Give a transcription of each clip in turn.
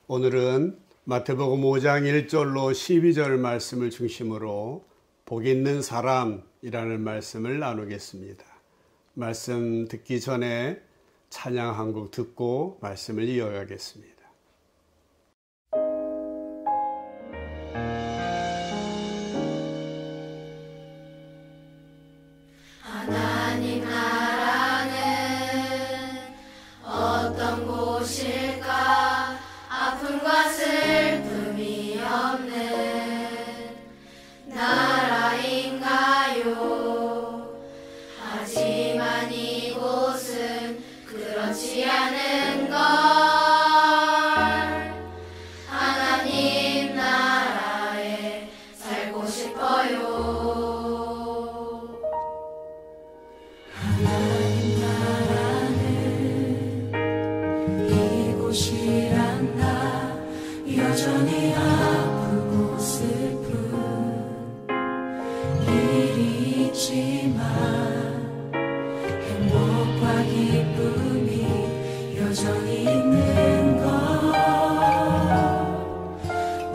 오늘은 마태복음 5장 1절로 12절 말씀을 중심으로 복 있는 사람이라는 말씀을 나누겠습니다. 말씀 듣기 전에 찬양 한 곡 듣고 말씀을 이어가겠습니다. 하나님 나라는 어떤 곳일까? 아픔과 슬픔이 없는 나라인가요? 하지만 이곳은 그렇지 않은 걸. 하나님 나라에 살고 싶어요. 하나님 나라는 이곳이란다. 여전히 아프고 슬픈 일이 있지만 행복과 기쁨이 여전히 있는 것.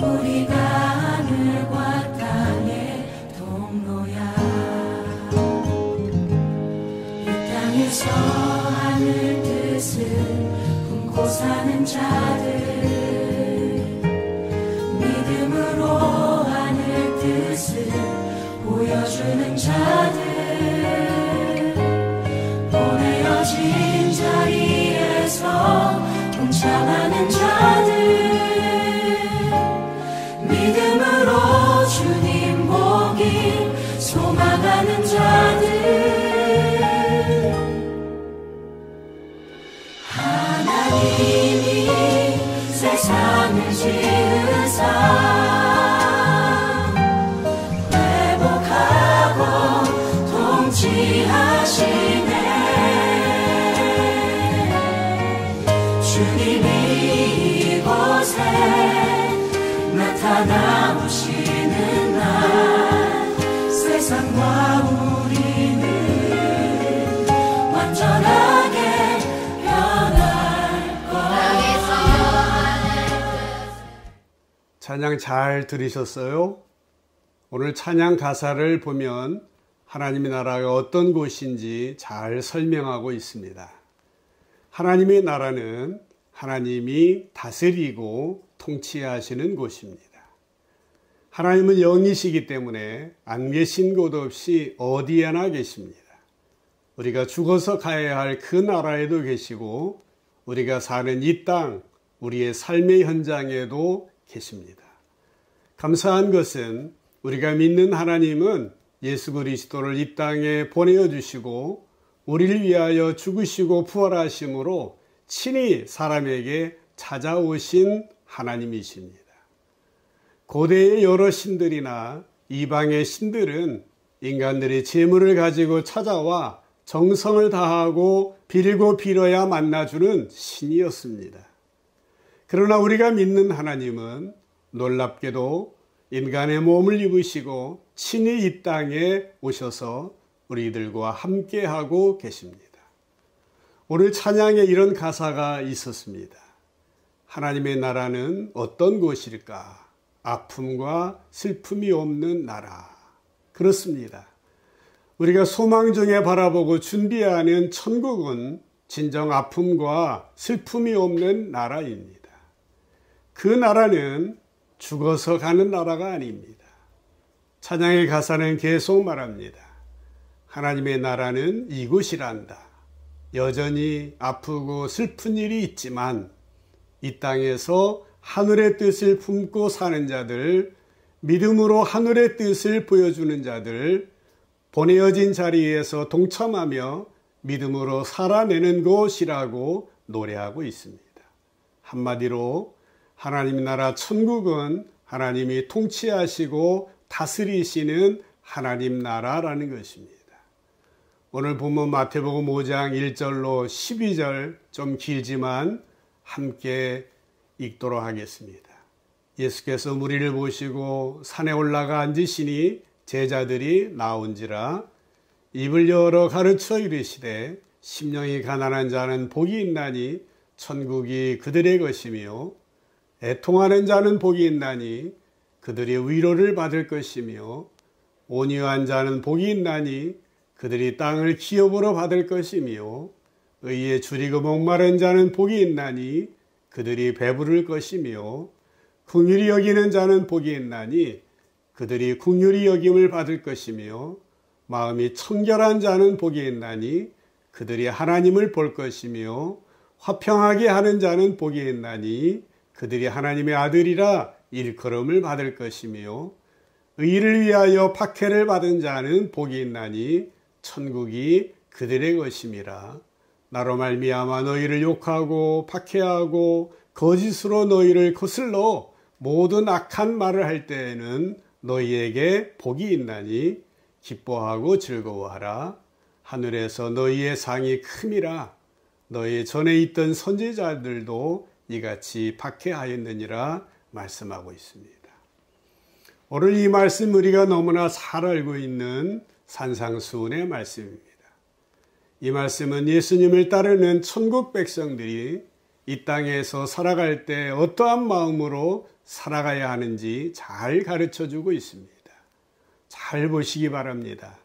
우리가 하늘과 땅의 동로야. 이 땅에서 하늘 뜻을 품고 사는 자들, 믿음으로 하늘 뜻을 보여주는 자들, 보내어진 자리에서 동참하는 자들, 믿음으로 주님 보길 소망하는 자들. 하나님이 세상을 지으사 회복하고 통치하시네. 주님이 이곳에 나타나오시는 날, 세상과 우리는 완전하게 변할 찬양 잘 들으셨어요? 오늘 찬양 가사를 보면 하나님의 나라가 어떤 곳인지 잘 설명하고 있습니다. 하나님의 나라는 하나님이 다스리고 통치하시는 곳입니다. 하나님은 영이시기 때문에 안 계신 곳 없이 어디에나 계십니다. 우리가 죽어서 가야 할 그 나라에도 계시고 우리가 사는 이 땅, 우리의 삶의 현장에도 계십니다. 감사한 것은 우리가 믿는 하나님은 예수 그리스도를 이 땅에 보내주시고 우리를 위하여 죽으시고 부활하심으로 친히 사람에게 찾아오신 하나님이십니다. 고대의 여러 신들이나 이방의 신들은 인간들이 재물을 가지고 찾아와 정성을 다하고 빌고 빌어야 만나주는 신이었습니다. 그러나 우리가 믿는 하나님은 놀랍게도 인간의 몸을 입으시고 친히 이 땅에 오셔서 우리들과 함께하고 계십니다. 오늘 찬양에 이런 가사가 있었습니다. 하나님의 나라는 어떤 곳일까? 아픔과 슬픔이 없는 나라. 그렇습니다. 우리가 소망 중에 바라보고 준비하는 천국은 진정 아픔과 슬픔이 없는 나라입니다. 그 나라는 죽어서 가는 나라가 아닙니다. 찬양의 가사는 계속 말합니다. 하나님의 나라는 이곳이란다. 여전히 아프고 슬픈 일이 있지만 이 땅에서 하늘의 뜻을 품고 사는 자들, 믿음으로 하늘의 뜻을 보여주는 자들, 보내어진 자리에서 동참하며 믿음으로 살아내는 곳이라고 노래하고 있습니다. 한마디로 하나님 나라 천국은 하나님이 통치하시고 다스리시는 하나님 나라라는 것입니다. 오늘 본문 마태복음 5장 1절로 12절 좀 길지만 함께 읽도록 하겠습니다. 예수께서 무리를 보시고 산에 올라가 앉으시니 제자들이 나온지라 입을 열어 가르쳐 이르시되 심령이 가난한 자는 복이 있나니 천국이 그들의 것이며 애통하는 자는 복이 있나니 그들이 위로를 받을 것이며 온유한 자는 복이 있나니 그들이 땅을 기업으로 받을 것이며 의에 줄이고 목마른 자는 복이 있나니 그들이 배부를 것이며 긍휼히 여기는 자는 복이 있나니 그들이 긍휼히 여김을 받을 것이며 마음이 청결한 자는 복이 있나니 그들이 하나님을 볼 것이며 화평하게 하는 자는 복이 있나니 그들이 하나님의 아들이라 일컬음을 받을 것이며 의를 위하여 박해를 받은 자는 복이 있나니 천국이 그들의 것임이라. 나로 말미암아 너희를 욕하고 박해하고 거짓으로 너희를 거슬러 모든 악한 말을 할 때에는 너희에게 복이 있나니 기뻐하고 즐거워하라. 하늘에서 너희의 상이 큼이라. 너희 전에 있던 선지자들도 이같이 박해하였느니라 말씀하고 있습니다. 오늘 이 말씀 우리가 너무나 잘 알고 있는 산상수훈의 말씀입니다. 이 말씀은 예수님을 따르는 천국 백성들이 이 땅에서 살아갈 때 어떠한 마음으로 살아가야 하는지 잘 가르쳐주고 있습니다. 잘 보시기 바랍니다.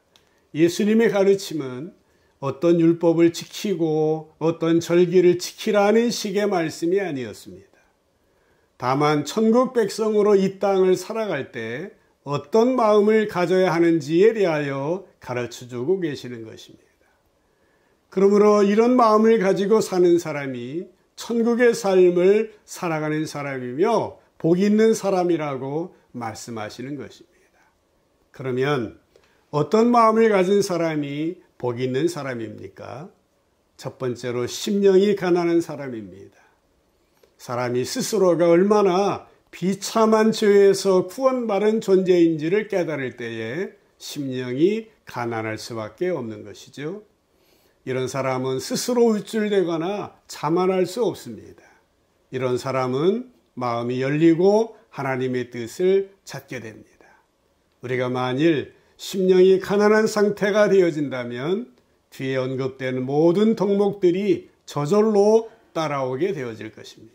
예수님의 가르침은 어떤 율법을 지키고 어떤 절기를 지키라는 식의 말씀이 아니었습니다. 다만 천국 백성으로 이 땅을 살아갈 때 어떤 마음을 가져야 하는지에 대하여 가르쳐주고 계시는 것입니다. 그러므로 이런 마음을 가지고 사는 사람이 천국의 삶을 살아가는 사람이며 복 있는 사람이라고 말씀하시는 것입니다. 그러면 어떤 마음을 가진 사람이 복 있는 사람입니까? 첫 번째로 심령이 가난한 사람입니다. 사람이 스스로가 얼마나 비참한 죄에서 구원받은 존재인지를 깨달을 때에 심령이 가난할 수밖에 없는 것이죠. 이런 사람은 스스로 우쭐대거나 자만할 수 없습니다. 이런 사람은 마음이 열리고 하나님의 뜻을 찾게 됩니다. 우리가 만일 심령이 가난한 상태가 되어진다면 뒤에 언급되는 모든 덕목들이 저절로 따라오게 되어질 것입니다.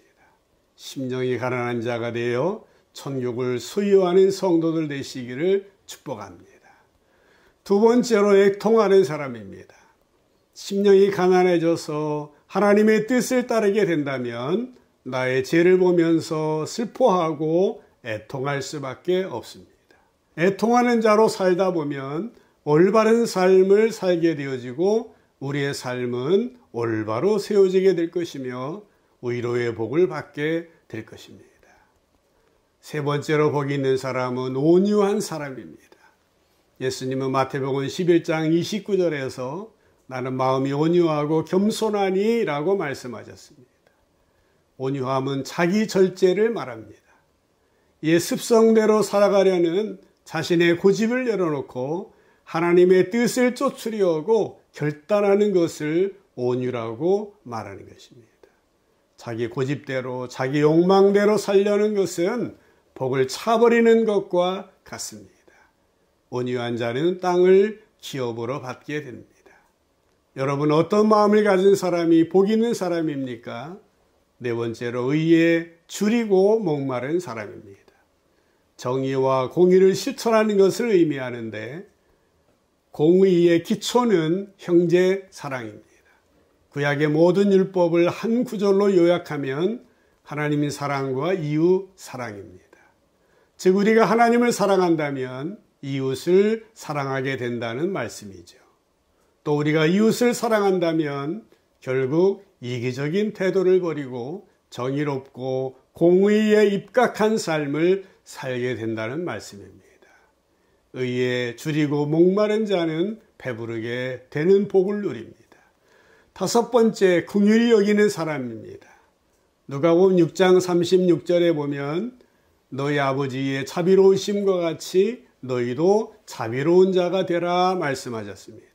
심령이 가난한 자가 되어 천국을 소유하는 성도들 되시기를 축복합니다. 두 번째로 애통하는 사람입니다. 심령이 가난해져서 하나님의 뜻을 따르게 된다면 나의 죄를 보면서 슬퍼하고 애통할 수밖에 없습니다. 애통하는 자로 살다 보면 올바른 삶을 살게 되어지고 우리의 삶은 올바로 세워지게 될 것이며 위로의 복을 받게 될 것입니다. 세 번째로 복이 있는 사람은 온유한 사람입니다. 예수님은 마태복음 11장 29절에서 나는 마음이 온유하고 겸손하니 라고 말씀하셨습니다. 온유함은 자기 절제를 말합니다. 예 습성대로 살아가려는 자신의 고집을 내려놓고 하나님의 뜻을 쫓으려고 결단하는 것을 온유라고 말하는 것입니다. 자기 고집대로 자기 욕망대로 살려는 것은 복을 차버리는 것과 같습니다. 온유한 자는 땅을 기업으로 받게 됩니다. 여러분 어떤 마음을 가진 사람이 복 있는 사람입니까? 네 번째로 의에 줄이고 목마른 사람입니다. 정의와 공의를 실천하는 것을 의미하는데 공의의 기초는 형제 사랑입니다. 구약의 모든 율법을 한 구절로 요약하면 하나님의 사랑과 이웃 사랑입니다. 즉 우리가 하나님을 사랑한다면 이웃을 사랑하게 된다는 말씀이죠. 또 우리가 이웃을 사랑한다면 결국 이기적인 태도를 버리고 정의롭고 공의에 입각한 삶을 살게 된다는 말씀입니다. 의에 줄이고 목마른 자는 배부르게 되는 복을 누립니다. 다섯 번째, 긍휼히 여기는 사람입니다. 누가복음 6장 36절에 보면 너희 아버지의 자비로우심과 같이 너희도 자비로운 자가 되라 말씀하셨습니다.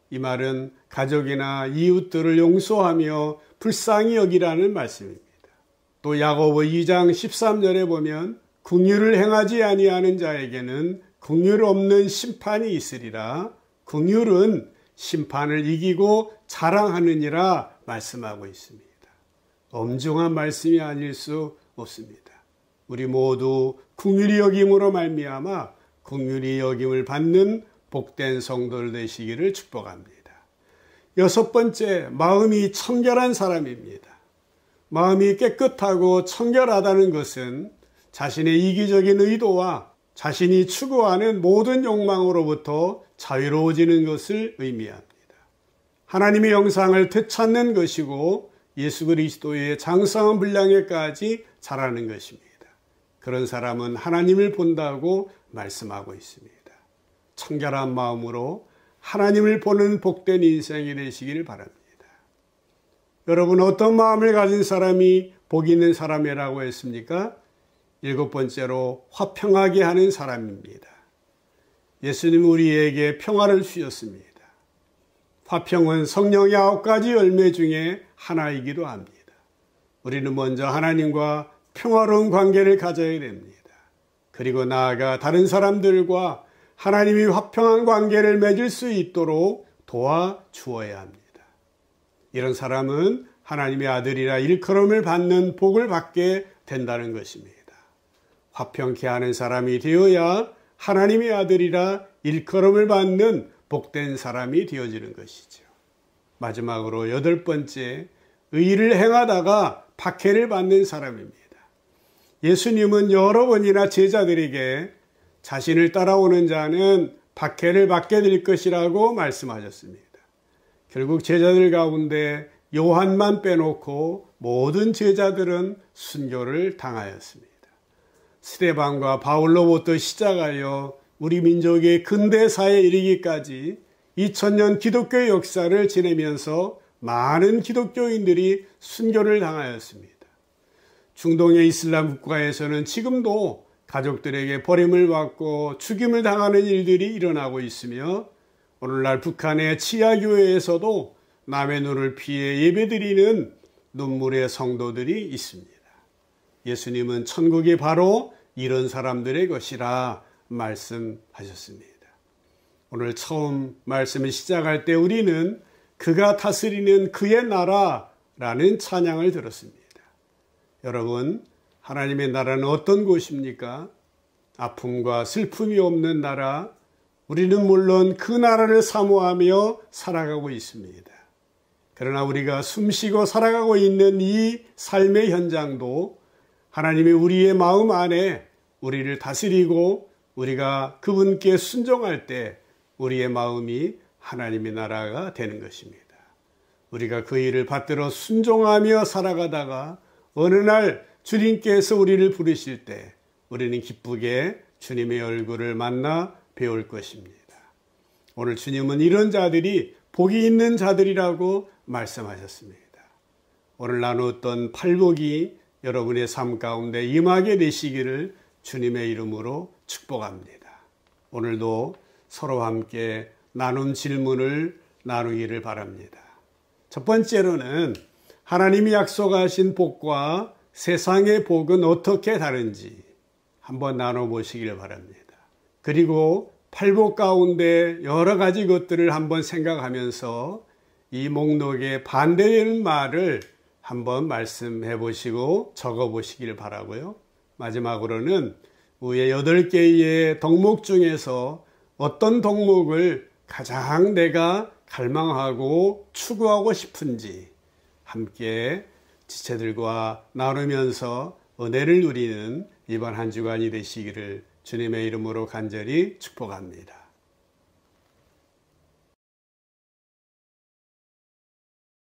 이 말은 가족이나 이웃들을 용서하며 불쌍히 여기라는 말씀입니다. 또 야고보 2장 13절에 보면 긍휼을 행하지 아니하는 자에게는 긍휼 없는 심판이 있으리라. 긍휼은 심판을 이기고 자랑하느니라 말씀하고 있습니다. 엄중한 말씀이 아닐 수 없습니다. 우리 모두 긍휼히 여김으로 말미암아 긍휼히 여김을 받는 복된 성도들 되시기를 축복합니다. 여섯 번째, 마음이 청결한 사람입니다. 마음이 깨끗하고 청결하다는 것은 자신의 이기적인 의도와 자신이 추구하는 모든 욕망으로부터 자유로워지는 것을 의미합니다. 하나님의 영상을 되찾는 것이고 예수 그리스도의 장성한 분량에까지 자라는 것입니다. 그런 사람은 하나님을 본다고 말씀하고 있습니다. 청결한 마음으로 하나님을 보는 복된 인생이 되시기를 바랍니다. 여러분, 어떤 마음을 가진 사람이 복 있는 사람이라고 했습니까? 일곱 번째로 화평하게 하는 사람입니다. 예수님은 우리에게 평화를 주셨습니다. 화평은 성령의 9가지 열매 중에 하나이기도 합니다. 우리는 먼저 하나님과 평화로운 관계를 가져야 됩니다. 그리고 나아가 다른 사람들과 하나님이 화평한 관계를 맺을 수 있도록 도와주어야 합니다. 이런 사람은 하나님의 아들이라 일컬음을 받는 복을 받게 된다는 것입니다. 화평케 하는 사람이 되어야 하나님의 아들이라 일컬음을 받는 복된 사람이 되어지는 것이죠. 마지막으로 여덟 번째, 의를 행하다가 박해를 받는 사람입니다. 예수님은 여러 번이나 제자들에게 자신을 따라오는 자는 박해를 받게 될 것이라고 말씀하셨습니다. 결국 제자들 가운데 요한만 빼놓고 모든 제자들은 순교를 당하였습니다. 스데반과 바울로부터 시작하여 우리 민족의 근대사에 이르기까지 2000년 기독교의 역사를 지내면서 많은 기독교인들이 순교를 당하였습니다. 중동의 이슬람 국가에서는 지금도 가족들에게 버림을 받고 죽임을 당하는 일들이 일어나고 있으며 오늘날 북한의 치아교회에서도 남의 눈을 피해 예배드리는 눈물의 성도들이 있습니다. 예수님은 천국이 바로 이런 사람들의 것이라 말씀하셨습니다. 오늘 처음 말씀을 시작할 때 우리는 그가 다스리는 그의 나라라는 찬양을 들었습니다. 여러분, 하나님의 나라는 어떤 곳입니까? 아픔과 슬픔이 없는 나라, 우리는 물론 그 나라를 사모하며 살아가고 있습니다. 그러나 우리가 숨쉬고 살아가고 있는 이 삶의 현장도 하나님이 우리의 마음 안에 우리를 다스리고 우리가 그분께 순종할 때 우리의 마음이 하나님의 나라가 되는 것입니다. 우리가 그 일을 받들어 순종하며 살아가다가 어느 날 주님께서 우리를 부르실 때 우리는 기쁘게 주님의 얼굴을 만나 배울 것입니다. 오늘 주님은 이런 자들이 복이 있는 자들이라고 말씀하셨습니다. 오늘 나누었던 팔복이 여러분의 삶 가운데 임하게 되시기를 주님의 이름으로 축복합니다. 오늘도 서로 함께 나눔 질문을 나누기를 바랍니다. 첫 번째로는 하나님이 약속하신 복과 세상의 복은 어떻게 다른지 한번 나눠보시기를 바랍니다. 그리고 팔복 가운데 여러 가지 것들을 한번 생각하면서 이 목록에 반대되는 말을 한번 말씀해 보시고 적어 보시기를 바라고요. 마지막으로는 위에 8개의 덕목 중에서 어떤 덕목을 가장 내가 갈망하고 추구하고 싶은지 함께 지체들과 나누면서 은혜를 누리는 이번 한 주간이 되시기를 주님의 이름으로 간절히 축복합니다.